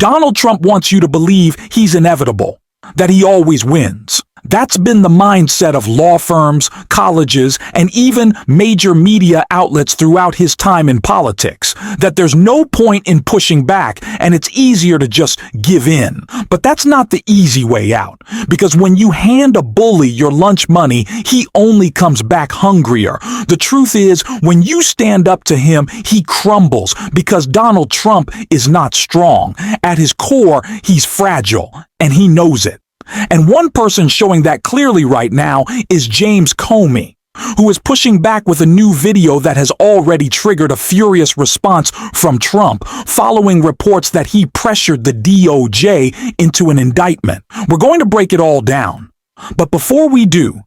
Donald Trump wants you to believe he's inevitable, that he always wins. That's been the mindset of law firms, colleges, and even major media outlets throughout his time in politics, that there's no point in pushing back and it's easier to just give in. But that's not the easy way out, because when you hand a bully your lunch money, he only comes back hungrier. The truth is, when you stand up to him, he crumbles, because Donald Trump is not strong. At his core, he's fragile, and he knows it. And one person showing that clearly right now is James Comey, who is pushing back with a new video that has already triggered a furious response from Trump, following reports that he pressured the DOJ into an indictment. We're going to break it all down. But before we do,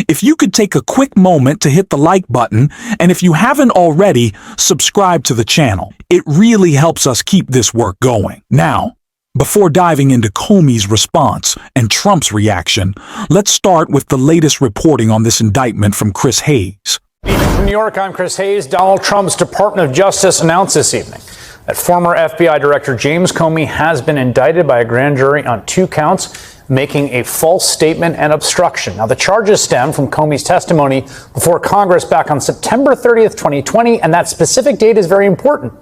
if you could take a quick moment to hit the like button, and if you haven't already, subscribe to the channel. It really helps us keep this work going. Now, before diving into Comey's response and Trump's reaction, let's start with the latest reporting on this indictment from Chris Hayes. From New York, I'm Chris Hayes. Donald Trump's Department of Justice announced this evening that former FBI Director James Comey has been indicted by a grand jury on 2 counts, making a false statement and obstruction. Now, the charges stem from Comey's testimony before Congress back on September 30th, 2020, and that specific date is very important,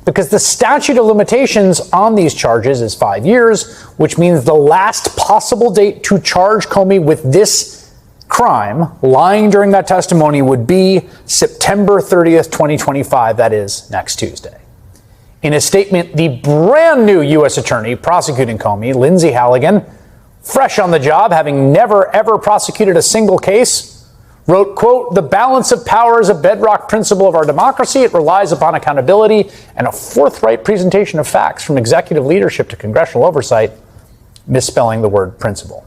because the statute of limitations on these charges is 5 years, which means the last possible date to charge Comey with this crime, lying during that testimony, would be September 30th, 2025. That is next Tuesday. In a statement, the brand new U.S. attorney prosecuting Comey, Lindsay Halligan, fresh on the job, having never ever prosecuted a single case, wrote, quote, "The balance of power is a bedrock principle of our democracy. It relies upon accountability and a forthright presentation of facts from executive leadership to congressional oversight," misspelling the word principle.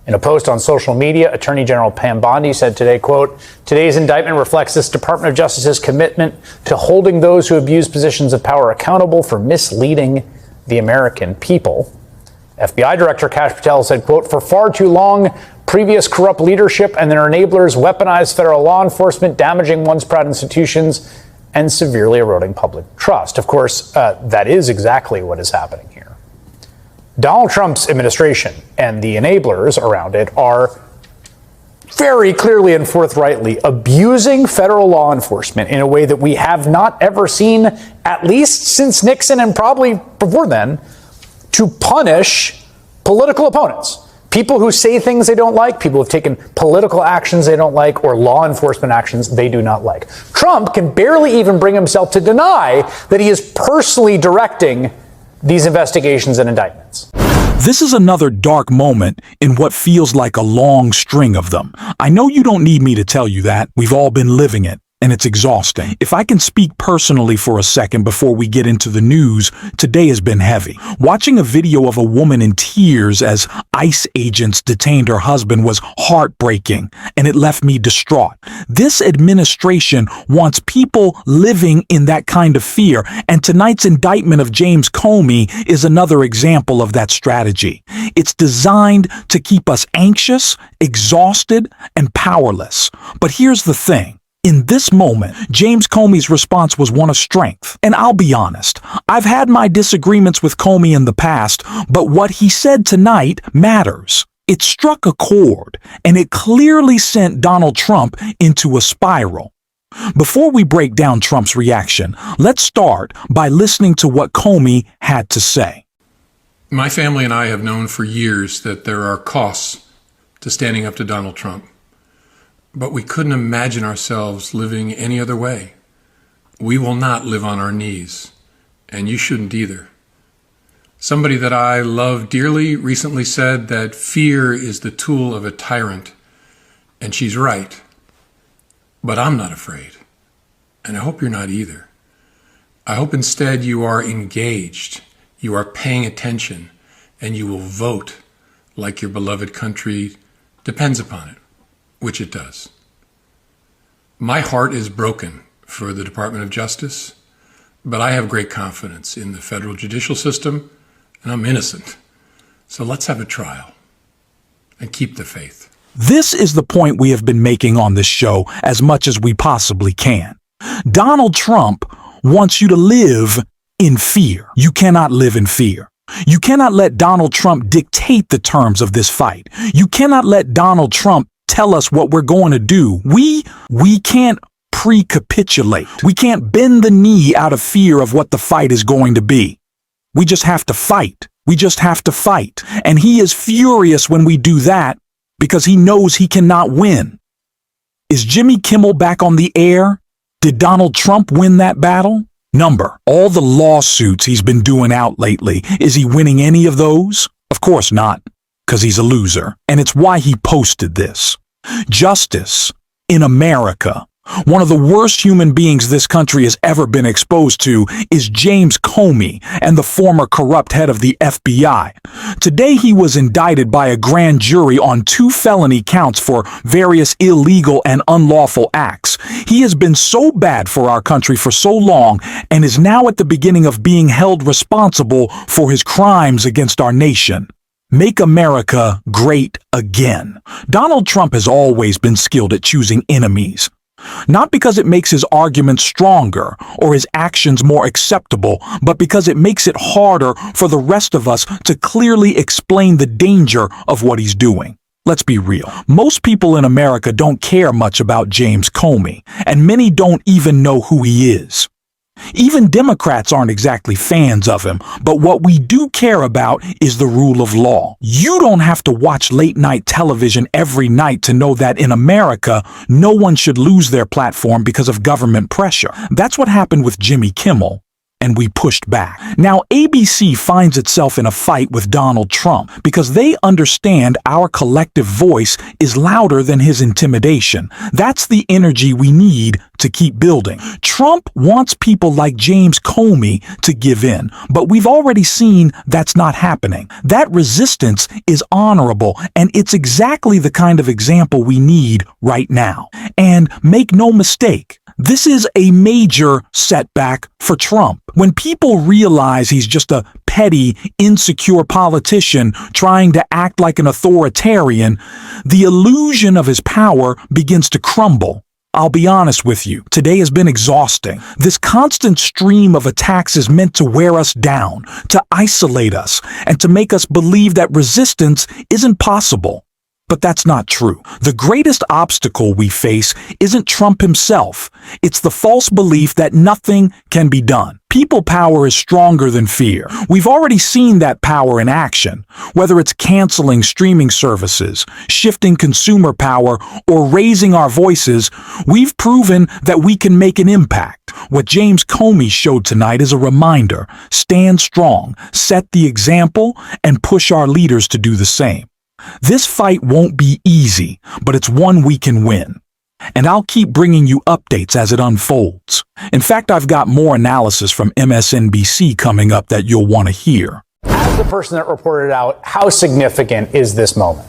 In a post on social media, Attorney General Pam Bondi said today, quote, "Today's indictment reflects this Department of Justice's commitment to holding those who abuse positions of power accountable for misleading the American people." FBI Director Kash Patel said, quote, "For far too long, previous corrupt leadership and their enablers weaponized federal law enforcement, damaging once proud institutions and severely eroding public trust." Of course, that is exactly what is happening here. Donald Trump's administration and the enablers around it are very clearly and forthrightly abusing federal law enforcement in a way that we have not ever seen, at least since Nixon and probably before then, to punish political opponents. People who say things they don't like, people who've taken political actions they don't like, or law enforcement actions they do not like. Trump can barely even bring himself to deny that he is personally directing these investigations and indictments. This is another dark moment in what feels like a long string of them. I know you don't need me to tell you that. We've all been living it, and it's exhausting. If I can speak personally for a second before we get into the news, today has been heavy. Watching a video of a woman in tears as ICE agents detained her husband was heartbreaking, and it left me distraught. This administration wants people living in that kind of fear, and tonight's indictment of James Comey is another example of that strategy. It's designed to keep us anxious, exhausted, and powerless. But here's the thing. In this moment, James Comey's response was one of strength. And I'll be honest, I've had my disagreements with Comey in the past, but what he said tonight matters. It struck a chord, and it clearly sent Donald Trump into a spiral. Before we break down Trump's reaction, let's start by listening to what Comey had to say. My family and I have known for years that there are costs to standing up to Donald Trump. But we couldn't imagine ourselves living any other way. We will not live on our knees, and you shouldn't either. Somebody that I love dearly recently said that fear is the tool of a tyrant, and she's right. But I'm not afraid, and I hope you're not either. I hope instead you are engaged, you are paying attention, and you will vote like your beloved country depends upon it. Which it does. My heart is broken for the Department of Justice, but I have great confidence in the federal judicial system, and I'm innocent. So let's have a trial and keep the faith. This is the point we have been making on this show as much as we possibly can. Donald Trump wants you to live in fear. You cannot live in fear. You cannot let Donald Trump dictate the terms of this fight. You cannot let Donald Trump tell us what we're going to do. We can't pre-capitulate. We can't bend the knee out of fear of what the fight is going to be. We just have to fight. We just have to fight. And he is furious when we do that because he knows he cannot win. Is Jimmy Kimmel back on the air? Did Donald Trump win that battle? Number, all the lawsuits he's been doing out lately, is he winning any of those? Of course not, because he's a loser. And it's why he posted this. Justice in America. One of the worst human beings this country has ever been exposed to is James Comey and the former corrupt head of the FBI. Today he was indicted by a grand jury on 2 felony counts for various illegal and unlawful acts. He has been so bad for our country for so long and is now at the beginning of being held responsible for his crimes against our nation. Make America great again. Donald Trump has always been skilled at choosing enemies. Not because it makes his arguments stronger or his actions more acceptable, but because it makes it harder for the rest of us to clearly explain the danger of what he's doing. Let's be real. Most people in America don't care much about James Comey, and many don't even know who he is. Even Democrats aren't exactly fans of him, but what we do care about is the rule of law. You don't have to watch late-night television every night to know that in America, no one should lose their platform because of government pressure. That's what happened with Jimmy Kimmel, and we pushed back. Now, ABC finds itself in a fight with Donald Trump because they understand our collective voice is louder than his intimidation. That's the energy we need to keep building. Trump wants people like James Comey to give in, but we've already seen that's not happening. That resistance is honorable, and it's exactly the kind of example we need right now. And make no mistake, this is a major setback for Trump. When people realize he's just a petty, insecure politician trying to act like an authoritarian, the illusion of his power begins to crumble. I'll be honest with you, today has been exhausting. This constant stream of attacks is meant to wear us down, to isolate us, and to make us believe that resistance isn't possible. But that's not true. The greatest obstacle we face isn't Trump himself. It's the false belief that nothing can be done. People power is stronger than fear. We've already seen that power in action. Whether it's canceling streaming services, shifting consumer power, or raising our voices, we've proven that we can make an impact. What James Comey showed tonight is a reminder. Stand strong, set the example, and push our leaders to do the same. This fight won't be easy, but it's one we can win. And I'll keep bringing you updates as it unfolds. In fact, I've got more analysis from MSNBC coming up that you'll want to hear. As the person that reported out, how significant is this moment?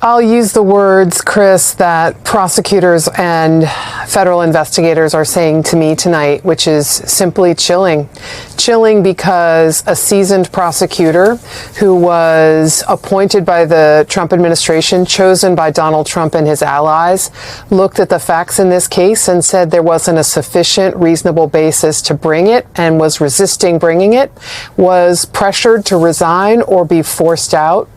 I'll use the words, Chris, that prosecutors and federal investigators are saying to me tonight, which is simply chilling. Chilling because a seasoned prosecutor who was appointed by the Trump administration, chosen by Donald Trump and his allies, looked at the facts in this case and said there wasn't a sufficient reasonable basis to bring it and was resisting bringing it, was pressured to resign or be forced out,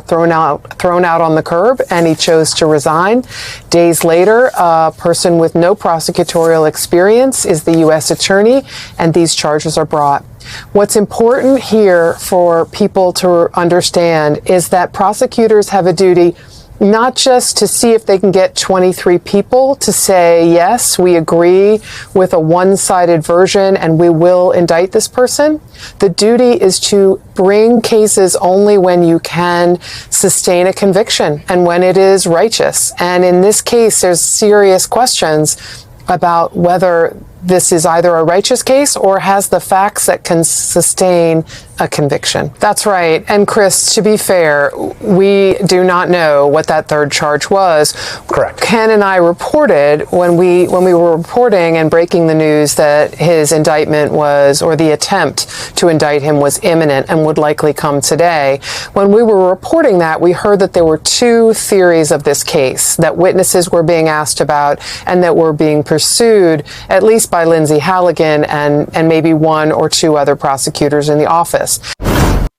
thrown out on the curb, and he chose to resign. Days later, a person with no prosecutorial experience is the U.S. attorney, and these charges are brought. What's important here for people to understand is that prosecutors have a duty not just to see if they can get 23 people to say, yes, we agree with a one-sided version and we will indict this person. The duty is to bring cases only when you can sustain a conviction and when it is righteous. And in this case, there's serious questions about whether this is either a righteous case or has the facts that can sustain a conviction. That's right. And Chris, to be fair, we do not know what that third charge was. Correct. Ken and I reported when we were reporting and breaking the news that his indictment was, or the attempt to indict him was imminent and would likely come today. When we were reporting that, we heard that there were two theories of this case that witnesses were being asked about and that were being pursued, at least by Lindsay Halligan and maybe one or two other prosecutors in the office.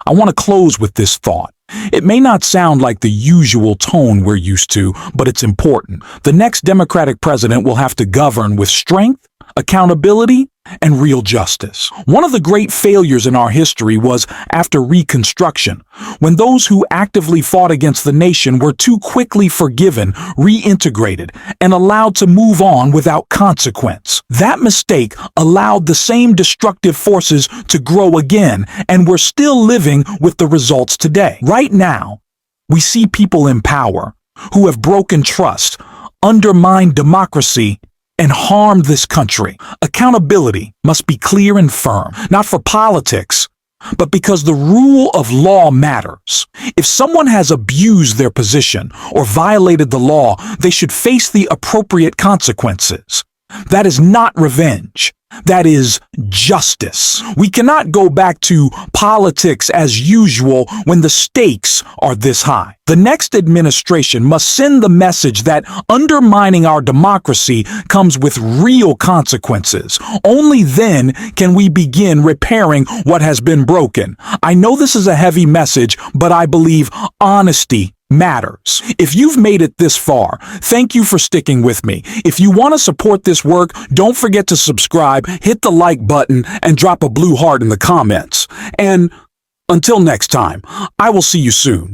I want to close with this thought. It may not sound like the usual tone we're used to, but it's important. The next Democratic president will have to govern with strength, accountability, and real justice. One of the great failures in our history was after Reconstruction, when those who actively fought against the nation were too quickly forgiven, reintegrated, and allowed to move on without consequence. That mistake allowed the same destructive forces to grow again, and we're still living with the results today. Right now, we see people in power who have broken trust, undermined democracy, and harmed this country. Accountability must be clear and firm, not for politics, but because the rule of law matters. If someone has abused their position or violated the law, they should face the appropriate consequences. That is not revenge. That is justice. We cannot go back to politics as usual when the stakes are this high. The next administration must send the message that undermining our democracy comes with real consequences. Only then can we begin repairing what has been broken. I know this is a heavy message, but I believe honesty matters. If you've made it this far, thank you for sticking with me. If you want to support this work, don't forget to subscribe, hit the like button, and drop a blue heart in the comments. And until next time, I will see you soon.